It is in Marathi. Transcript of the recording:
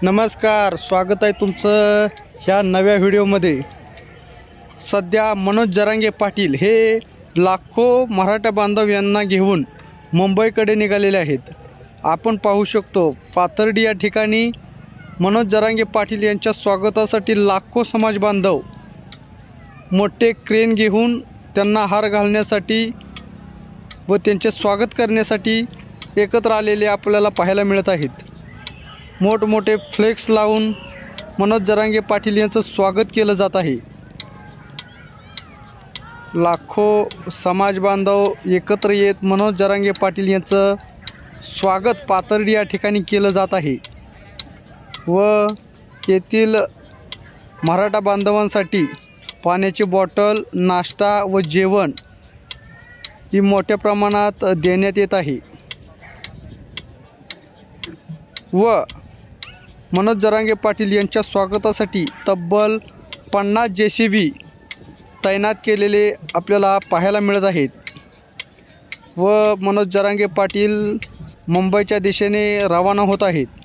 नमस्कार, स्वागत आहे तुमचं ह्या नव्या व्हिडिओमध्ये। सध्या मनोज जरांगे पाटील हे लाखो मराठा बांधव यांना घेऊन मुंबईकडे निघालेले आहेत। आपण पाहू शकतो पाथर्डी या ठिकाणी मनोज जरांगे पाटील यांच्या स्वागतासाठी लाखो समाज बांधव मोठे क्रेन घेऊन त्यांना हार घालण्यासाठी व त्यांचे स्वागत करण्यासाठी एकत्र आलेले आपल्याला पाहायला मिळत आहेत। मोठमोठे फ्लेक्स लावून मनोज जरांगे पाटील यांचं स्वागत केलं जात आहे। लाखो समाज बांधव एकत्र येत मनोज जरांगे पाटील यांचं स्वागत पाथर्डी या ठिकाणी केलं जात आहे व येथील मराठा बांधवांसाठी पाण्याची बॉटल, नाश्ता व जेवण ही मोठ्या प्रमाणात देण्यात येत आहे व मनोज जरांगे पाटील यांच्या स्वागतासाठी तब्बल 50 JCB तैनात केलेले आपल्याला पाहायला मिळत आहेत व मनोज जरांगे पाटील मुंबईच्या दिशेने रवाना होत आहेत।